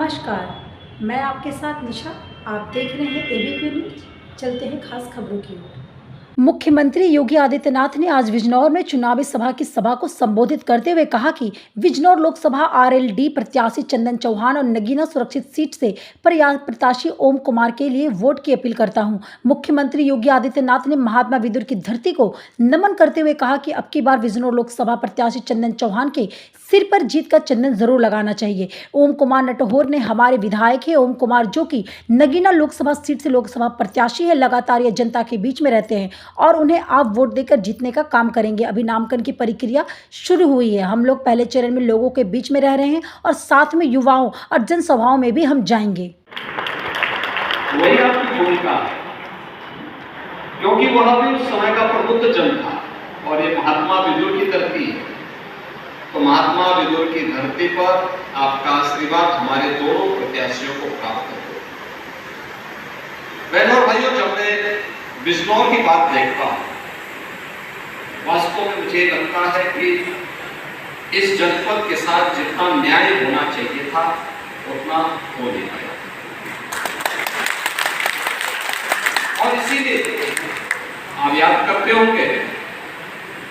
नमस्कार, मैं आपके साथ निशा। आप देख रहे हैं एबीपी न्यूज। चलते हैं खास खबरों की ओर। मुख्यमंत्री योगी आदित्यनाथ ने आज बिजनौर में चुनावी सभा को संबोधित करते हुए कहा कि बिजनौर लोकसभा आरएलडी प्रत्याशी चंदन चौहान और नगीना सुरक्षित सीट से प्रत्याशी ओम कुमार के लिए वोट की अपील करता हूं। मुख्यमंत्री योगी आदित्यनाथ ने महात्मा विदुर की धरती को नमन करते हुए कहा कि अब की बार बिजनौर लोकसभा प्रत्याशी चंदन चौहान के सिर पर जीत का चंदन जरूर लगाना चाहिए। ओम कुमार नटहोर ने हमारे विधायक है। ओम कुमार जो कि नगीना लोकसभा सीट से लोकसभा प्रत्याशी है, लगातार ये जनता के बीच में रहते हैं और उन्हें आप वोट देकर जीतने का काम करेंगे। अभी नामांकन की प्रक्रिया शुरू हुई है। हम लोग पहले चरण में लोगों के बीच में रह रहे हैं और साथ में युवाओं और जनसभाओं में भी हम जाएंगे। वही आपकी भूमिका है, क्योंकि वह भी उस समय का प्रबुद्ध जन था और ये महात्मा विदुर की धरती है। तो महात्मा विदुर की धरती पर आपका आशीर्वाद हमारे दोनों प्रत्याशियों को प्राप्त हो। बहनों और भाइयों, जब मैं बिजनौर की बात देखता हूं, वास्तव में मुझे लगता है कि इस जनपद के साथ जितना न्याय होना चाहिए था उतना हो नहीं पाया। और इसीलिए आप याद करते होंगे,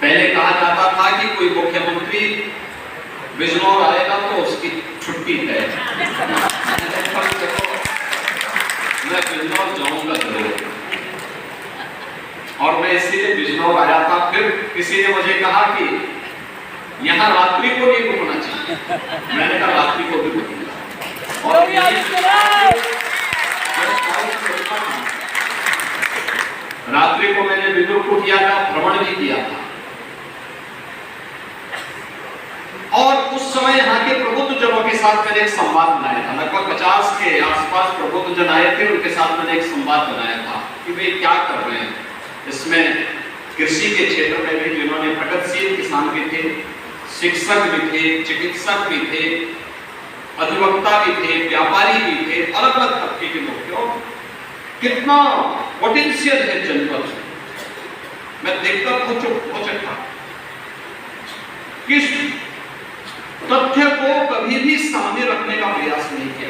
पहले कहा जाता था कि कोई मुख्यमंत्री बिजनौर आएगा तो उसकी छुट्टी तय है। मैं बिजनौर जाऊंगा जरूर, और मैं इसीलिए बिजनौर आया था। फिर किसी ने मुझे कहा कि यहाँ रात्रि को नहीं रुकना चाहिए। मैंने कहा रात्रि को भी रुकूंगा। और रात्रि को मैंने विदुर कुटिया का भ्रमण भी किया था और उस समय यहाँ के प्रबुद्ध जनों के साथ मैंने एक संवाद बनाया था। लगभग 50 के आसपास प्रबुद्ध जन आए थे, उनके साथ मैंने एक संवाद बनाया था कि वे क्या कर रहे हैं। इसमें कृषि के क्षेत्र में भी जिन्होंने प्रगतिशील किसान भी थे, शिक्षक भी थे, चिकित्सक भी थे, अधिवक्ता भी थे, व्यापारी भी थे, अलग अलग तबके के लोग। कितना पोटेंशियल है जनपद। मैं देखकर पहुंचा था किस तथ्य को कभी भी सामने रखने का प्रयास नहीं किया,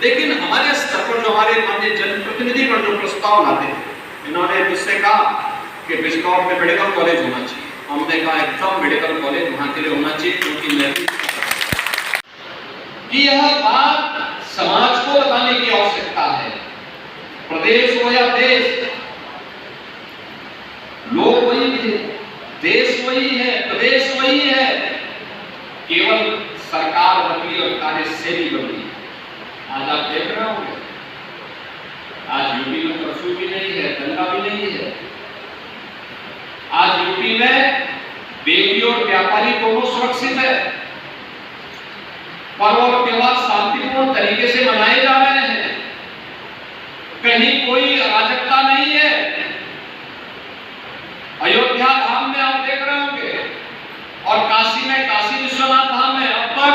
लेकिन हमारे स्तर पर जो हमारे माननीय जनप्रतिनिधिगण जो प्रस्ताव लाते हैं, इन्होंने मुझसे कहा कि बिजनौर में मेडिकल कॉलेज होना चाहिए। हमने कहा एकदम मेडिकल कॉलेज वहां के लिए होना चाहिए, क्योंकि मैं कि यह बात समाज को बताने की आवश्यकता है। प्रदेश हो या देश, लोग वही थे, देश वही है, प्रदेश वही है, केवल सरकार बदली और कार्यशैली बदली। आज आप देख रहे होंगे, आज यूपी में कर्फ्यू भी नहीं है, दंगा भी नहीं है। आज यूपी में बेटी और व्यापारी दोनों सुरक्षित है। पर्व और त्योहार शांतिपूर्ण तरीके से मनाए जा रहे हैं, कहीं कोई अराजकता नहीं है। अयोध्या धाम में आप देख रहे होंगे और काशी में, काशी विश्वनाथ धाम में अब तक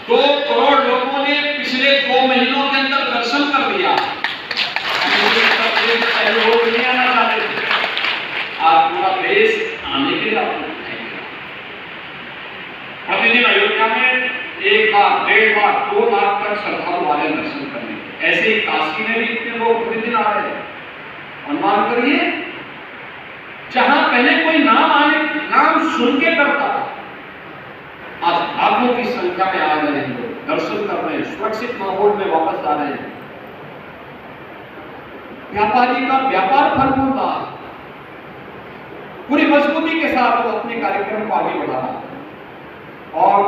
2 करोड़ लोगों ने पिछले 2 महीनों के अंदर दर्शन कर लिया। लोग नहीं आना चाहते थे, आज पूरा देश आने के लिए प्रतिदिन अयोध्या में 1 लाख, 1.5 लाख, 2 लाख तक श्रद्धालु वाले दर्शन करने। ऐसे ही काशी में भी इतने लोग प्रतिदिन आ रहे हैं। अनुमान करिए, जहां पहले कोई नाम सुन के करता था, आज लाखों की संख्या में आ रहे हैं लोग, दर्शन कर रहे हैं, सुरक्षित माहौल में वापस आ रहे हैं। व्यापारी का व्यापार फल रहा है, पूरी मजबूती के साथ वो अपने कार्यक्रम को आगे बढ़ा रहा है। और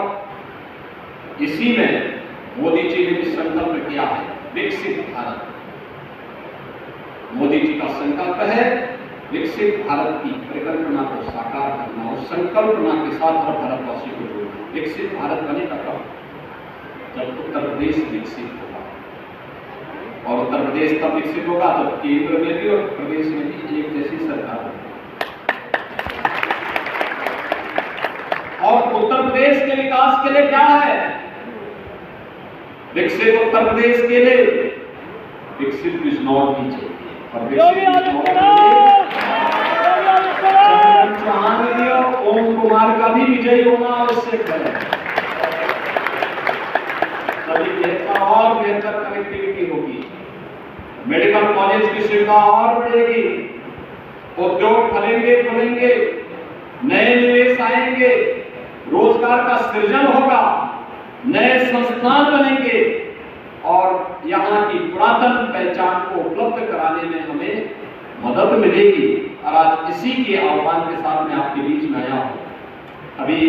इसी में मोदी जी ने भी संकल्प किया है, विकसित भारत। मोदी जी का संकल्प है विकसित भारत की परिकल्पना को साकार करना, और संकल्पना के साथ हर भारतवासी को जोड़ना। विकसित भारत बनेगा कब? जब उत्तर प्रदेश विकसित होगा, और उत्तर प्रदेश तब विकसित होगा जब केंद्र में भी और प्रदेश में भी एक जैसी सरकार होगी। और उत्तर प्रदेश के विकास के लिए क्या है? विकसित उत्तर प्रदेश के लिए विकसित बिजनौर भी चाहिए। चौहान ओम कुमार का भी विजयी होना आवश्यक है। बेहतर कनेक्टिविटी होगी, मेडिकल कॉलेज की सुविधा और बढ़ेगी, उद्योग खुलेंगे, नए निवेश आएंगे, रोजगार का सृजन होगा, नए संस्थान बनेंगे और यहाँ की पुरातन पहचान को उपलब्ध कराने में हमें मदद मिलेगी। और आज इसी के आह्वान के साथ मैं आपके बीच में आया हूँ। अभी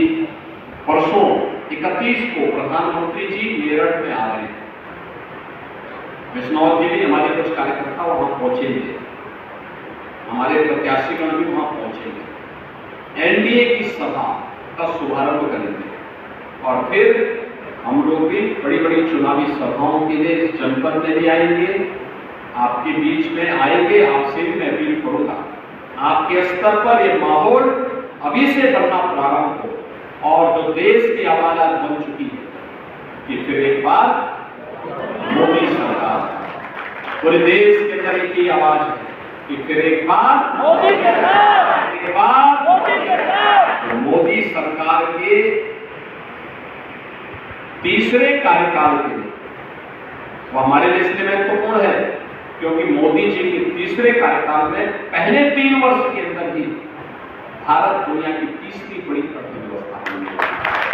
परसों 31 को प्रधानमंत्री जी मेरठ में आ रहे हैं, बिजनौर के भी हमारे कुछ कार्यकर्ता वहां पहुंचेंगे, हमारे प्रत्याशीगण भी वहां पहुंचेंगे, एनडीए की सभा का शुभारंभ करेंगे और फिर हम लोग भी बड़ी बड़ी चुनावी सभाओं के लिए इस जनपद में भी आएंगे, आपके बीच में आएंगे। आपसे भी मैं अपील करूंगा, आपके स्तर पर ये माहौल अभी से बनना प्रारंभ हो और जो देश की आवाज आज बन चुकी है कि फिर एक बार मोदी सरकार, पूरे देश के अंदर एक ही आवाज है कि फिर एक बार मोदी सरकार, एक बार मोदी सरकार। मोदी सरकार के तीसरे कार्यकाल के लिए वो हमारे लिए इसलिए महत्वपूर्ण है क्योंकि मोदी जी के तीसरे कार्यकाल में पहले 3 वर्ष के अंदर ही भारत दुनिया की तीसरी बड़ी